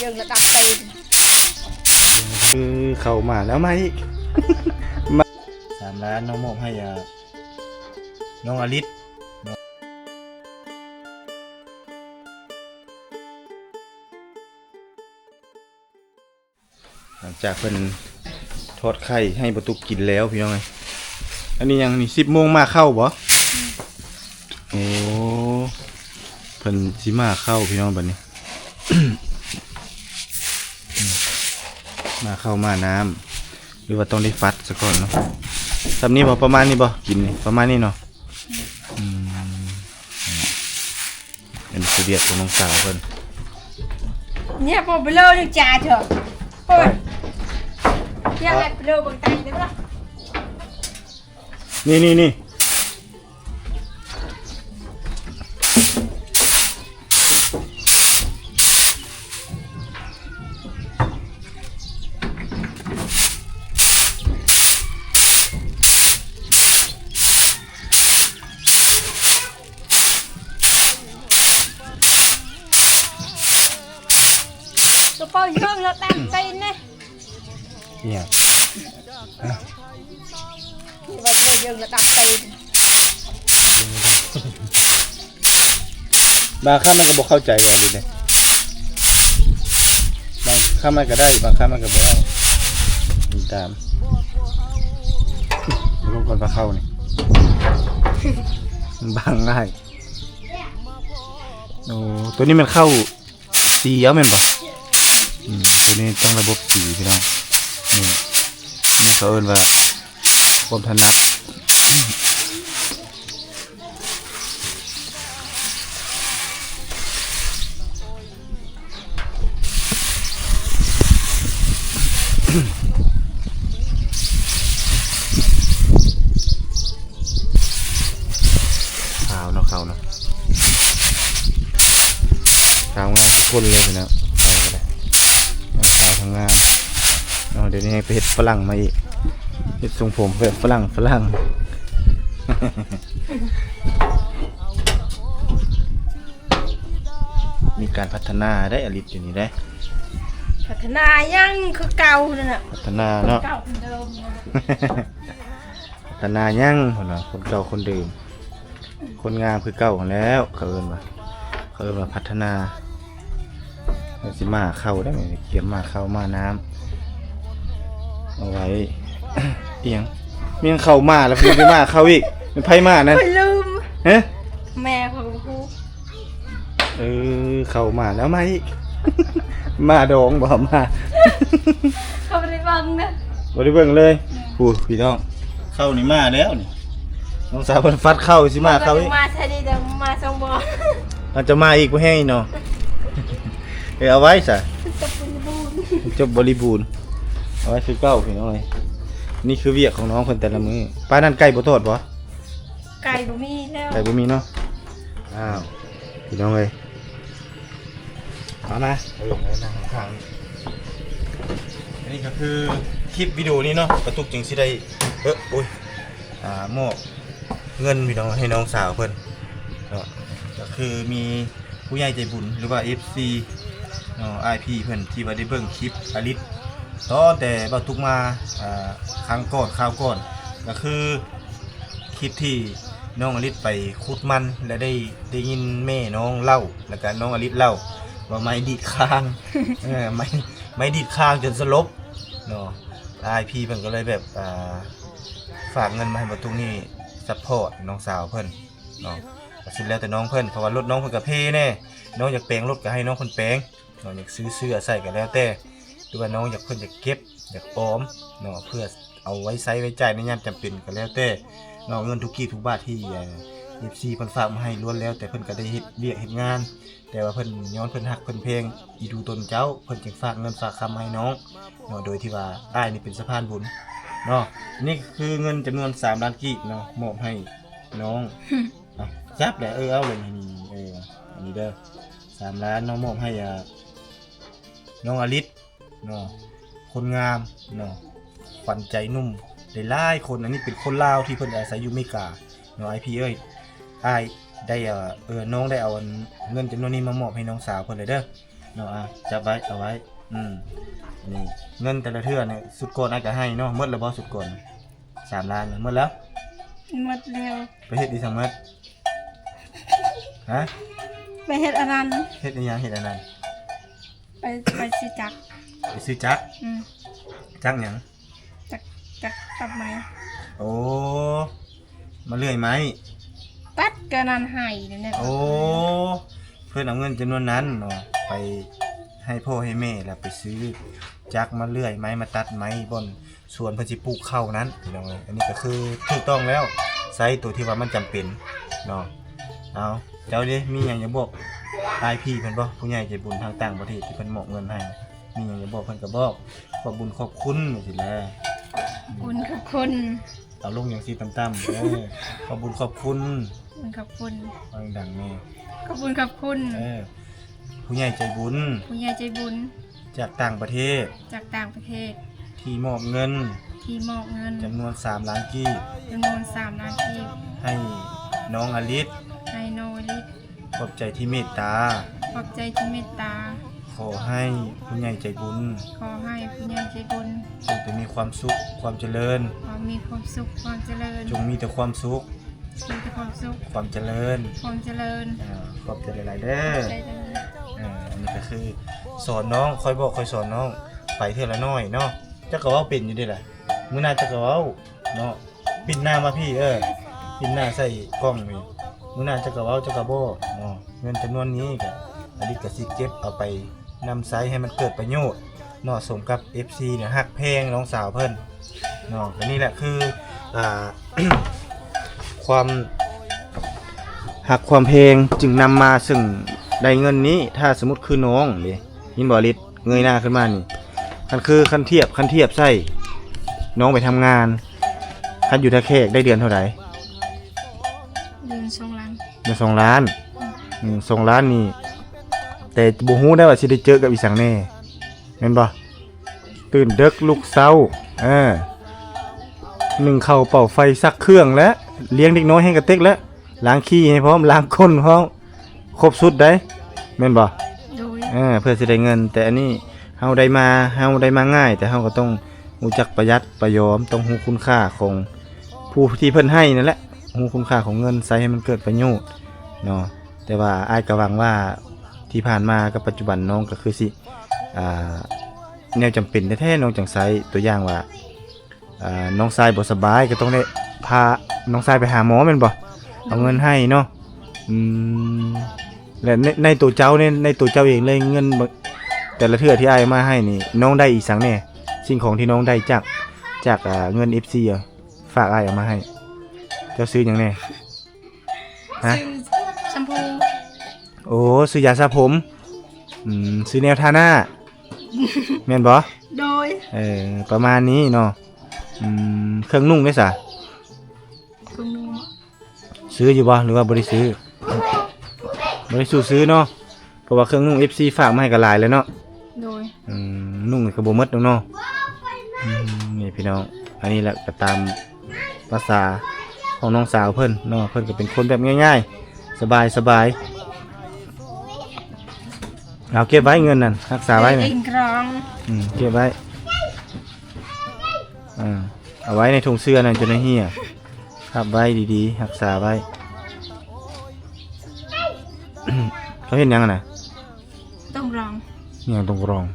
ยังระดับเต็มคือเข้ามาแล้วไหม 3 ล้านน้องมอบให้น้องอลิศหลังจากเพิ่นทอดไข่ให้ประตูกินแล้วพี่น้องไงอันนี้ยังนี่10 โมงมาเข้าบ่โอ้เพิ่นสิมาเข้าพี่น้องบัดนี้ มาเข้ามาน้ำหรือว่าต้องได้ฟัดซะก่อนเนาะทำนี้บ่ประมาณนี้บ่กินนี่ประมาณนี้เนาะเป็นเสบียดของน้องสาวเพิ่น เนี่ยพอไปเลิกนึงจ่าเถอะพอเนี่ยให้ไปเลิกบางตังได้ปะนี่ตัวเป้าเยอะแล้วตั้งใจนะเนี่ยนี่ว่าเลยยังระดับเต็มบางครั้งมันก็บ่เข้าใจว่าดิเนี่ยบางครั้งมันก็ได้บางครั้งมันก็บ่ได้ตามลงก่อนปลาเข้านี่มันบางง่ายโอ้ตัวนี้มันเข้าสีเยอะแม่นปะตัวนี้ต้องระบบสีพี่น้องนี่เขาเอิ้นว่าความถนัดขาวเนาะขาวงามทุกคนเลยนะขาวทั้งงามเดี๋ยวนี้ให้ไปเห็ดฝรั่งมาอีกเห็ดทรงผมแบบฝรั่ง มีการพัฒนาได้อลิศอยู่นี่ได้พัฒนายังคือเก่าเลยน่ะพัฒนาเนาะ เก่าคนเดิม พัฒนายังคนเก่าคนเดิมคนงามคือเก่าแล้วเขาเอิ้นว่าพัฒนาสิมาเข้าได้ไหมเกี่ยมมาเข้ามาน้ำเอาไว้ เอียงเมียงเข้ามาแล้วพี่ไปมาเข้าอีกเป็นไพ่มานั่นลืมฮะแม่ของกู เข้ามาแล้วไหม มาดองบ่มา เขาไม่ได้บังนะ บ่ได้เบิ่งเลยพูดพี่น้องเข้านี่มาแล้วนี่น้องสาวเพิ่นฟัดเข้าสิมาเข้าอีกมาใช่ดิเดี๋ยวมาส่งบ่มันจะมาอีกบ่แห้งเนาะเอาไว้ซะจบบริบูรณ์เอาไว้คือเก้าพี่น้องเอ้ยนี่คือเวียกของน้องคนแต่ละมื้อป้านั่นไก่บ่ทอดบ่ไก่บ่มีแล้วไก่บ่มีเนาะอ้าวพี่น้องเอ้ยเอานะเอาลงนั่งข้างๆนี่ก็คือคลิปวิดีโอนี้เนาะประตุกจึงสิได้โอ้ยมอบเงินพี่น้องให้น้องสาวเพิ่นก็คือมีผู้ใหญ่ใจบุญหรือว่า FC IP เพิ่นที่ว่าได้เบิ่งคลิปอลิศตอนแต่บ่ทุกมาครั้งก่อนคราวก่อนก็คือคลิปที่น้องอลิศไปขุดมันและได้ยินแม่น้องเล่าแล้วก็น้องอลิศเล่าว่าไม้ดีดคาง ไม้ดีดคางจนสลบเนาะ IP เพิ่นก็เลยแบบฝากเงินมาให้บ่ทุกนี่ซัพพอร์ตน้องสาวเพิ่นเนาะก็สิแล้วแต่น้องเพิ่นเพราะว่ารถน้องเพิ่นก็เพแน่น้องอยากแปลงรถก็ให้น้องเพิ่นแปลงน้องอยากซื้อเสื้อใส่ก็แล้วแต่หรือว่าน้องอยากเพิ่นอยากเก็บอยากออมเนาะเพื่อเอาไว้ใช้ไว้จ่ายในยามจำเป็นก็แล้วแต่เนาะเงินทุกกี้ทุกบาทที่FC เพิ่นฝากมาให้ล้วนแล้วแต่เพิ่นก็ได้เฮ็ดเวียกเฮ็ดงานแต่ว่าเพิ่นย้อนเพิ่นฮักเพิ่นเพลงอีดูตนเจ้าเพิ่นจึงฝากเงินฝากคำให้น้องเนาะโดยที่ว่าอ้ายนี่เป็นสะพานบุญเนาะนี่คือเงินจำนวน3 ล้านกีบเนาะมอบให้น้องจับแหละเอาเลยนี่อันนี้เด้อ3 ล้านน้องมอบให้น้องอลิศเนาะคนงามเนาะขวัญใจนุ่มหลายๆคนอันนี้เป็นคนลาวที่เพิ่นอาศัยอยู่อเมริกาเนาะIP เอ้ยอ้ายได้น้องได้เอาเงินจำนวนนี้มามอบให้น้องสาวเพิ่นเลยเด้อ เนาะจับไว้เอาไว้นี่เงินแต่ละเทื่อเนี่ยสุดโกนอาจจะให้เนาะหมดแล้วบ่สุดโกน3 ล้านหมดแล้ว หมดแล้ว ไปเฮ็ดอีสังหมดฮะ ไปเฮ็ดอันนั้น เฮ็ดอีหยังเฮ็ดอันนั้น ไปสิจัก ไปซื้อจักร จักรหยัง จักตัดไม้ โอ้มาเลื่อยไม้ ตัดกระนันให้เนี่ย โอ้เพื่อนเอาเงินจำนวนนั้นเนาะไปให้พ่อให้แม่แล้วไปซื้อจักรมาเลื่อยไม้มาตัดไม้บนสวนเพิ่นสิปลูกข้าวนั้นพี่น้องเอ้ยอันนี้ก็คือถูกต้องแล้วใช้ตัวที่ว่ามันจำเป็นเนาะเอาเจ้าดิมีหยังจะบอกอ้ายพี่เพิ่นบ่ผู้ใหญ่ใจบุญทางต่างประเทศที่เพิ่นมอบเงินให้มีหยังจะบอกเพิ่นก็บอกขอบบุญขอบคุณจังซี่แหละ บุญขอบคุณ เอาลงอย่างซี่ต่ำๆขอบบุญขอบคุณ บุญขอบคุณ ฟังดังแม่ ขอบคุณขอบคุณ ผู้ใหญ่ใจบุญ ผู้ใหญ่ใจบุญ จากต่างประเทศ จากต่างประเทศ ที่มอบเงิน ที่มอบเงิน จำนวน3 ล้านกีบ จำนวน3 ล้านกีบ ให้น้องอลิศ ให้โนลิศ ขอบใจที่เมตตา ขอบใจที่เมตตา ขอให้ผู้ใหญ่ใจบุญ ขอให้ผู้ใหญ่ใจบุญ จงจะมีความสุขความเจริญ ขอมีความสุขความเจริญ จงมีแต่ความสุข มีแต่ความสุข ความเจริญ ความเจริญ ขอบใจหลายๆเด้อ ใจเจริญ อันนี้ก็คือสอนน้องคอยบอกคอยสอนน้องไปเท่าละน้อยเนาะจักก็เว้าเป็นอยู่ดิแหละมื้อหน้าจักก็เว้าเนาะปิดหน้ามาพี่ปิดหน้าใส่กล้องนี่มื้อหน้าจักก็เว้าจักก็บ่เนาะเงินจำนวนนี้ก็อดีตก็สิเก็บเอาไปนำใช้ให้มันเกิดประโยชน์เนาะสมกับ FC เนี่ยฮักเพลงน้องสาวเพิ่นเนาะก็นี่แหละคือความหักความเพลงจึงนำมาซึ่งได้เงินนี้ถ้าสมมติคือน้องเลยยินบอลิศเงยหน้าขึ้นมานี่คันเทียบใส่น้องไปทำงานคันอยู่ท่าแขกได้เดือนเท่าไหร่ เดือน2 ล้าน เดือน2 ล้าน2 ล้านนี่แต่บ่ฮู้ได้ว่าสิได้เจอกับอีสังแน่แม่นบ่ตื่นดึกลุกเช้านึ่งข้าวเป่าไฟซักเครื่องและเลี้ยงเด็กน้อยให้กระเต็กและล้างขี้ให้พร้อมล้างก้นพร้อมครบสุดได้แม่นบ่ โดย เพื่อสิได้เงินแต่อันนี้เฮาได้มาง่ายแต่เฮาก็ต้องรู้จักประหยัดประหยอมต้องรู้คุณค่าของผู้ที่เพิ่นให้นั่นแหละรู้คุณค่าของเงินใช้ให้มันเกิดประโยชน์เนาะแต่ว่าอ้ายก็หวังว่าที่ผ่านมากับปัจจุบันน้องก็คือสิแนวจำเป็นแท้ๆน้องจังไสตัวอย่างว่าน้องชายบ่สบายก็ต้องได้พาน้องชายไปหาหมอแม่นบ่เอาเงินให้เนาะและในตัวเจ้าเนี่ยในตัวเจ้าเองเลยเงินแต่ละเทื่อที่อ้ายมาให้นี่น้องได้อีกสังแน่สิ่งของที่น้องได้จากเงิน FC ฝากอ้ายเอามาให้เจ้าซื้อหยังแน่ฮะ ซื้อแชมพู โอ้ซื้อยาสระผมซื้อแนวทาหน้าแม่นบ่ โดย ประมาณนี้เนาะเครื่องนุ่งได้ซะ คุณนุ่ม ซื้ออยู่บ่หรือว่าบ่ได้ซื้อบ่ได้ซื้อเนาะเพราะว่าเครื่องนุ่ง FC ฝากมาให้ก็หลายแล้วเนาะ โดย นุ่งก็บ่หมดดอกเนาะนี่พี่น้องอันนี้แหละก็ตามภาษาของน้องสาวเพิ่นเนาะเพิ่นก็เป็นคนแบบง่ายๆสบายเอาเก็บไว้เงินนั่นรักษาไว้นี่ เองกรอง เก็บไว้เอาไว้ในถุงเสื้อนั่นจนได้เหี่ยครับไว้ดีๆรักษาไว้ เขาเห็นยังน่ะ ต้องรอง ยังต้องรอง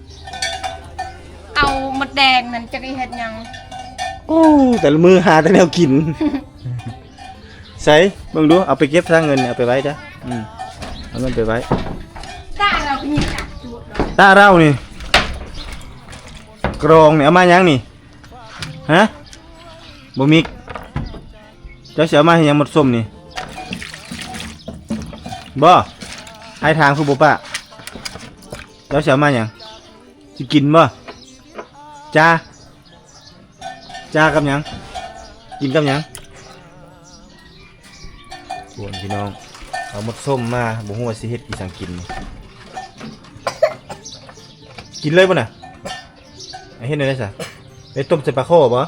เอามดแดงนั่นจะได้เฮ็ดหยัง โอ้แต่ละมือหาแต่แนวกิน ใส่เบิ่งดูเอาไปเก็บทางเงินเอาไปไว้จ้ะเอาเงินไปไว้ ตาเราเป็นยังจับจุด ตาเรานี่กรองนี่เอามายังนี่ฮะบ่มิกเจ้าเสียมาให้ยังหมดส้มนี่บ่ให้ทางคือบ่ปะเจ้าเสียมายังสิกินบ่จ้ากับหยังกินกับหยังส่วนพี่น้องเอาหมดส้มมาบ่ฮู้ว่าสิเฮ็ดอีสังกินนี่กินเลยป่ะน่ะไอ้เฮ็ดได้ซะไปต้มใส่ปลาโคบ่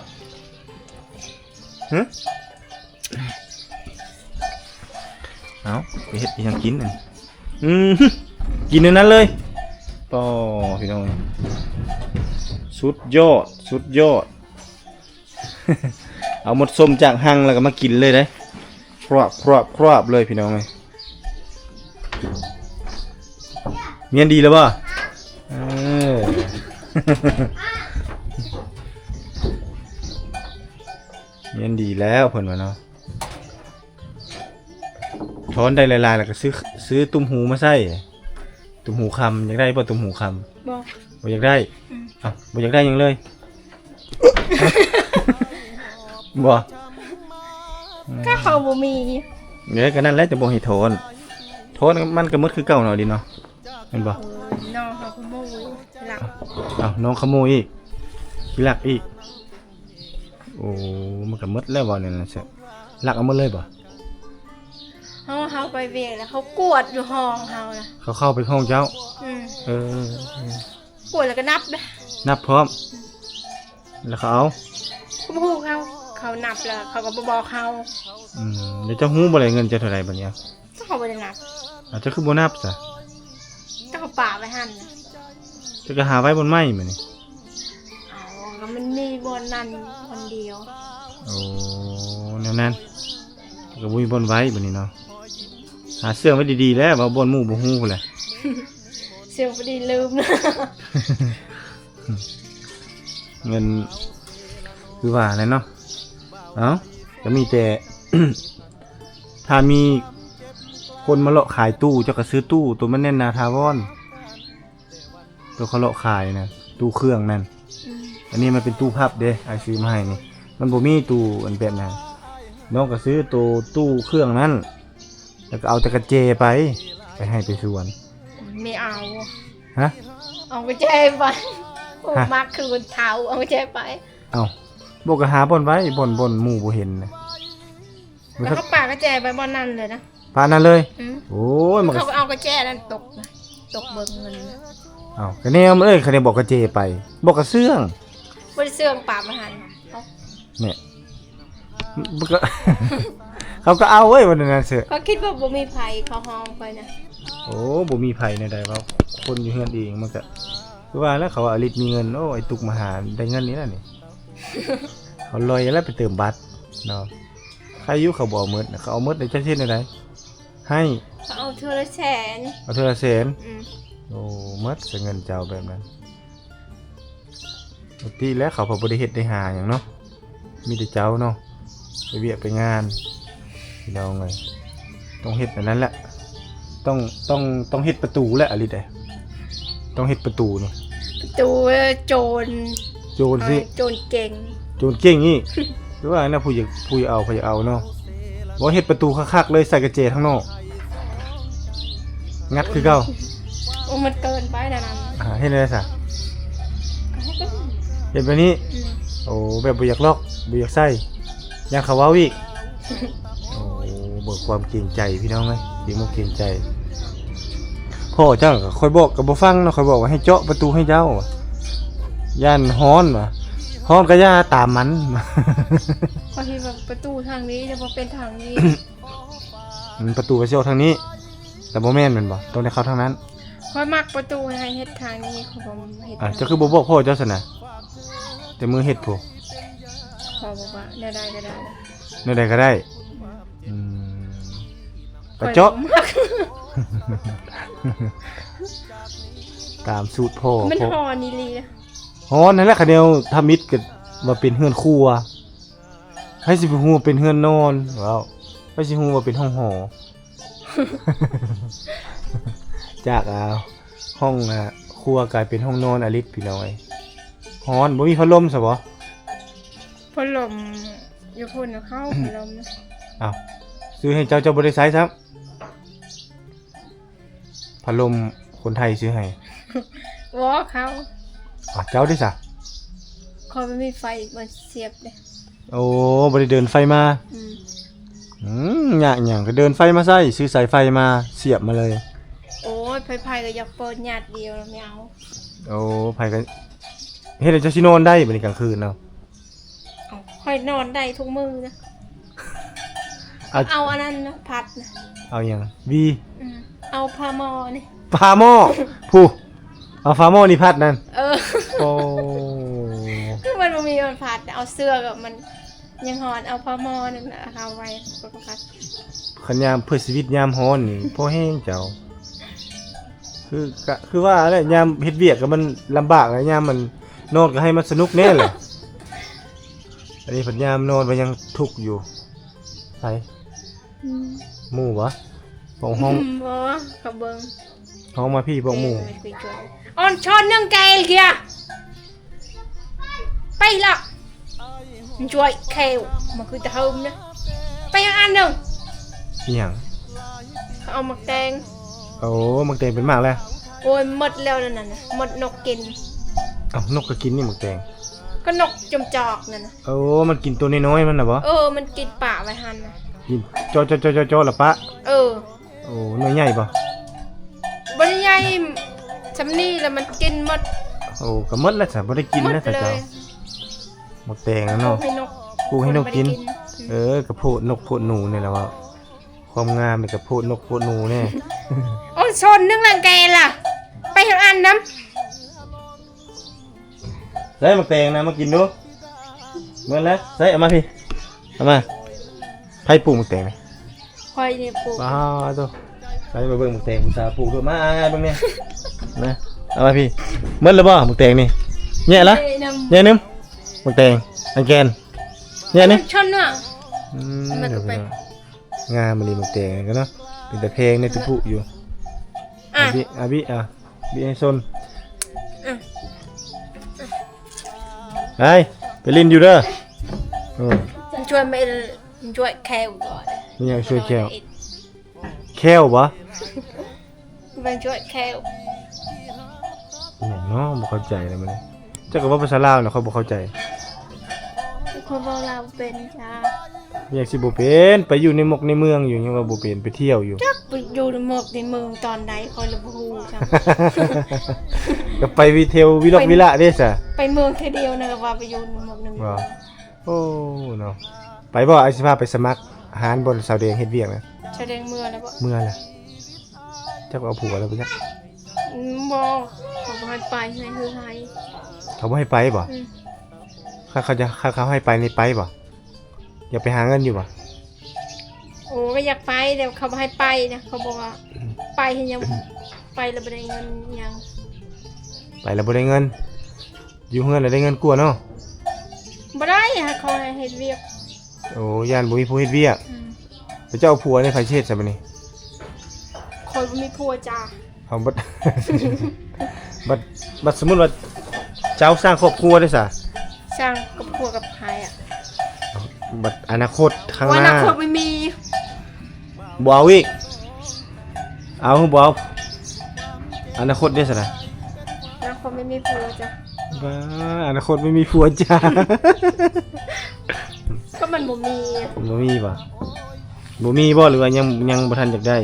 ฮะเอาไปเฮ็ดอีหยังกินนั่นกินในนั้นเลย ป้อพี่น้องสุดยอดสุดยอด เอาหมดส้มจากหั่งแล้วก็มากินเลยได้ครอบเลยพี่น้องเลยเมียนดีแล้วป่ะเมียนดีแล้วเพิ่นว่าเนาะช้อนได้หลายๆแล้วก็ซื้อตุ้มหูมาใส่ตุ้มหูคำอยากได้ป่ะตุ้มหูคำบ่อยากได้บ่อยากได้ยังเลย บ่ ก็เขาบ่มี เนี่ยก็นั่นแหละจะบ่ให้โทนมันก็หมดคือเก่าหน่อยดิเนาะแม่นบ่ น้องเขาขโมยหลัก น้องขโมยอีกขี้ลักอีกโอ้มันก็หมดแล้วบ่เนี่ยนะเสะลักเอาหมดเลยบ่ เขาไปเวียนแล้วเขากวดอยู่ห้องเขานะ เขาเข้าไปห้องเจ้า เออ กวดแล้วก็นับนะ นับพร้อมแล้วเขาเอา ผู้เขานับแล้วเขาก็บอกเขา เดี๋ยวเจ้าฮู้บ่ได้เงินจะเท่าไหร่บัดเนี้ย เขาไม่ได้นับ อาจจะคือบ่นับซะ เขาป่าไว้หั่นนะ จะก็หาไว้บนไม้มื้อนี้ แล้วมันมีบนนั้นคนเดียว โอ้แนวนั้นก็บ่มีบนไว้บัดนี้เนาะหาเสื้อไว้ดีๆแล้วว่าบนหมู่บ่ฮู้พุ่นแหละ เสียงพอดีลืมนะ เงินคือว่าอะไรเนาะก็มีแต่ ถ้ามีคนมาเลาะขายตู้เจ้าก็ซื้อตู้ตัวมันแน่นนาทาวอนตัวเขาเลาะขายนะตู้เครื่องนั่นอันนี้มันเป็นตู้พับเด้ไอซื้อมาให้นี่มันบ่มีตู้อันแบบนั้นน้องก็ซื้อตัวตู้เครื่องนั้นแล้วก็เอาตะกะเจไปให้ไปสวน ไม่เอา ฮะ เอาไปแจ้ไปผมมักคือคนเท้าเอาไปแจ้ไป เอาบอกก็หาบ่อนไว้บ่อนหมู่บ่เห็นนะ แล้วก็ปากก็แจ้ไปบนนั้นเลยนะ ปานนั้นเลยโอ้ยมันก็ เขาก็เอากระแจ้นั่นตกนะตกเบิ่งเงิน เอาก็แนวมันเขาได้บอกกระเจไปบอกกระเสื่อง บริเสื่องป่ามาหัน เนี่ยมันก็ เขาก็เอาเว้ยวันนั้นเสือ เขาคิดว่าบ่มีไผเขาห้องไปนะ โอ้บ่มีไผในใดว่าคนอยู่เฮือนเองมันก็คือว่าแล้วเขาว่าอลิศมีเงินโอ้ไอ้ตุกมาหาได้เงินนี้แล้วนี่ เขาลอยแล้วไปเติมบัตรเนาะใครอยู่เขาบ่หมดเขาเอาหมดในจังซี่ใดให้ เขาเอาเธอละแสน เอาเท่าละแสนโอ้หมดเงินเจ้าแบบนั้นปกติแล้วเขาบ่ได้เฮ็ดได้หาหยังเนาะมีแต่เจ้าเนาะไปเวียกไปงานพี่น้องเอ้ยต้องเฮ็ดแบบนั้นแหละต้องเฮ็ดประตูแหละอลิศต้องเฮ็ดประตูนี่ ตัวโจร โจรสิ โจรเก่ง โจรเก่งนี่หรือว่านะผู้อยากเอาเนาะบ่เฮ็ดประตูคักๆเลยใส่กระเจทั้งนอกงัดคือเก่า โอ้มันเกินไปนะนั่น เฮ็ดได้ซะเฮ็ดแบบนี้โอ้แบบบ่อยากลอกบ่อยากใส่อยากเขาเว้าอีกโอ้เบิกความเกรงใจพี่น้องเอ้ยเกรงใจพ่อเจ้าก็ค่อยบอกก็บ่ฟังเนาะค่อยบอกว่าให้เจาะประตูให้เจ้าย่านฮ้อนว่ะฮ้อนก็ย่าตามมัน พอที่แบบประตูทางนี้จะมาเป็นทางนี้ ประตูไปเชี่ยวทางนี้แต่บ่แม่นแม่นบ่ต้องได้เข้าทางนั้น ค่อยมักประตูให้เฮ็ดทางนี้เขาบอกเฮ็ด เจ้าคือบ่บอกพ่อเจ้าซั่นน่ะแต่มือเฮ็ดผู้ เขาบอกว่าได้ก็ได้ แนวใดก็ได้ไปเจาะ ตามสูตรพ่อ มันหอนี่ลีนะ ฮ้อนนั่นแหละคะแนวทำมิตรก็ว่าเป็นเฮือนครัวให้สิไปฮู้ว่าเป็นเฮือนนอนว้าวให้สิฮู้ว่าเป็นห้องหอ จากห้องครัวกลายเป็นห้องนอนอลิศพี่น้อยฮ้อนบ่มีพัดลมซะบ่ พัดลมอยู่พุ่นน่ะเข้าพัดลมนะ อ้าวซื้อให้เจ้าบ่ได้ใช้ซ้ำพัดลมคนไทยซื้อให้ วอเขา เจ้าได้ซะ เขาไม่มีไฟมันเสียบเลย โอ้บ่ได้เดินไฟมายากหยังก็เดินไฟมาใส่ซื้อสายไฟมาเสียบมาเลย โอ้ยไผๆก็อยากเปิดหยาดเดียวแล้วไม่เอา โอ้ไผก็เฮ็ดให้เจ้าสินอนได้บัดนี้กลางคืนเนาะ ค่อยนอนได้ทุกมื้อนะเอาอันนั้นนะพัดนะ เอาหยังวี เอาพาหมอนี่ พาหม้อผู้ เอาฟ้าหม้อนี่พัดนั่น โอ้ คือมันบ่มีมันผัดเอาเสื้อกับมันยังหอนเอาผ้าหม้อนั่นน่ะเอาไว้ก็พัด ขันยามเพื่อชีวิตยามฮ้อนนี่พ่อแห้งเจ้าคือว่าแหละยามเฮ็ดเวียกก็มันลำบากแล้วยามมันนอนก็ให้มันสนุกแน่แหละอันนี้พันยามนอนมันยังทุกข์อยู่ไปหมู่บ่บอกห้อง บ่กับเบิ่ง ห้องมาพี่บอกหมู่ ออนช้อนนึ่งแกงเกียไปละมันช่วยแควมันคือจะเฮิมนะไปอีกอันหนึ่ง อีหยัง เขาเอามาแตง โอ้มักแตงเป็นมากแล้ว โอ้ยหมดแล้วนั่นน่ะหมดนกกิน เอ้านกก็กินนี่มักแตง ก็นกจมจอกนั่นน่ะ โอ้มันกินตัวน้อยๆมันน่ะบ่ มันกินป่าไว้หันนะ กินจอละปะโอ้น้อยใหญ่บ่ บริยายสำนี่แล้วมันกินหมด โอ้ก็หมดแล้วจ้ะบ่ได้กิน หมด นะแต่ เล เจ้าย มักแตงเนาะ ให้นก ปลูกให้นกกิน บ่ได้ กระโพดนกโพดหนูนี่แหละว่าความงามเป็นกระโพดนกโพดหนูแน่ โอ้ยชนนึ่งรังแกล่ะ ไปอีกอันน้ ใส่มักแตงนะมากินดูเมื่อแล้วใส่เอามาพี่เอามาไผปลูกมักแตงนี่ ำคอยเนี่ยปลูก ว้าวตัวใส่มาเบิ่งมักแตงอุตส่าห์ปลูกด้วยมาง่ายเบิ่งเนี่ยนะเอามาพี่เมื่อแล้วบ่มักแตงนี่แย่ละ เอ้ยน้ำ แย่นึมมักแตงอันแกนแย่นี่ ชนอ่ะ มัน เดี๋ยว ไป พี่น้องงามมันดีมักแตงกันเนาะเป็นแต่เพลงในตุปุอยู่ อ่ะ บิให้ซน อ่ะ ไปลินอยู่เด้อ มันช่วยไม่มันช่วยแควก่อน นี่ยังช่วยแควแควบ่ มันช่วยแคว อหย่างเนาะบ่เข้าใจเลยมันเลยเจ้าก็ว่าภาษาลาวเนาะเขาบ่เข้าใจ คนบอกเราเป็นจ้า อยากสิบ่เป็นไปอยู่ในหมกในเมืองอยู่ยังว่าบ่เป็นไปเที่ยวอยู่ จักไปอยู่ในเมืองในเมืองตอนใดคอยระบูจ้า ก็ไปวิเทลวิลอกวิละเด้ซะ ไปเมืองแค่เดียวนะก็ว่าไปอยู่ในเมืองหนึ่ง ว่าโอ้เนาะไปบ่ไอ้สิพาไปสมัครอาหารบนสาวแดงเฮ็ดเวียกนะ แสดงเมืองแล้วบ่ เมื่อล่ะเจ้าก็เอาผัวแล้วบ่จัก บอกเขาบอกให้ไปให้คือให้ เขาบ่ให้ไปบ่ อืม เขาให้ไปนี่ไปบ่อยากไปหาเงินอยู่บ่ โอ้ก็อยากไปเดี๋ยวเขาบอกให้ไปนะเขาบอกว่าไปให้ยังไปแล้วไม่ได้เงินยัง ไปแล้วบ่ได้เงิน อยู่เฮือนแล้วได้เงินกลัวาเนาะ บ่ได้ค่ะเขาให้เฮ็ดเวียก โอ้ย่านบ่มีผู้เฮ็ดเวียก อืม แล้วเจ้าเอาผัวในไผเช็ดซะบัดนี้ คอยบ่มีผัวจ้า เอาบัด บัดสมมุติว่าเจ้าสร้างครอบครัวได้ซะ สร้างกับผัวกับใครอ่ะ บัดอนาคตข้าง ว่า ห อ น้า นาคตไม่มี บ่เอาอีกเอาบ่เอาอนาคตได้ซะนะ อนาคตไม่มีผัวจ้ะ บ้าอนาคตไม่มีผัวจ้า ก็มันบ่มีอะ บ่มีบ่บ่มีบ่หรือว่ายังบ่ทันอยากได้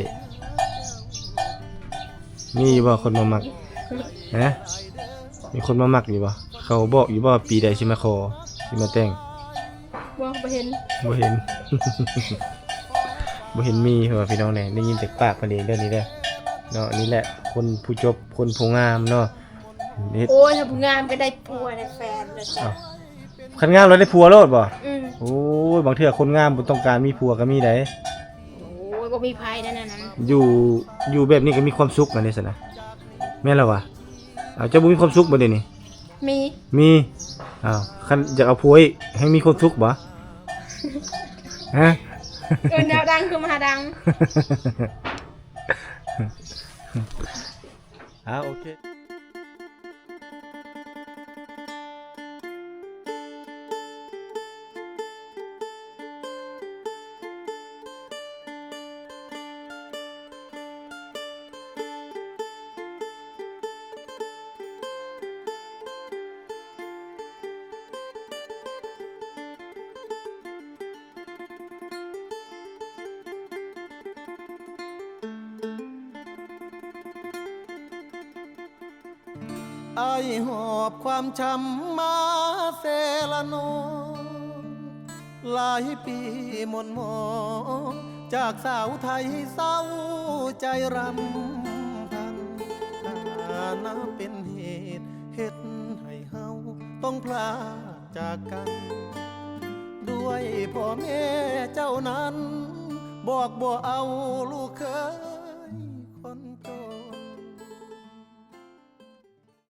มีบ่คนมามักฮะมีคนมามักอยู่บ่เขาบอกอยู่บ่ปีใดสิมาขอสิมาแต่ง ว่าบ่เห็น บ่เห็น บ่เห็นมีเหรอพี่น้องเนี่ยได้ยินจากปากมันเองเรื่องนี้เด้อเนาะนี่แหละคนผู้จบคนผู้งามเนาะเฮ็ด โอ้ยถ้าผู้งามก็ได้ผัวได้แฟนเลยจ้ะ อ้าวคันงามเราได้ผัวโลดบ่ อืม โอ้ยบางเทื่อคนงามบ่ต้องการมีผัวก็มีได้ โอ้ยบ่มีภัยนั่นน่ะ อยู่แบบนี้ก็มีความสุขกันนี่ซั่นนะแม่นแล้ววะอ้าวเจ้าบ่มีความสุขบ่เดี๋ยวนี้ มี มีอ้าวคันอยากเอาผัวอีกให้มีความสุขบ่ฮะ แนวดังคือมหาดัง โอเคไอหอบความช้ำมาเซละนองหลายปีหม่นหมองจากสาวไทยเศร้าใจรำพันฐานะเป็นเห เฮ็ดให้เฮาต้องพลาดจากกัน ด้วยพ่อแม่เจ้านั้น บอกบ่เอาลูกเคย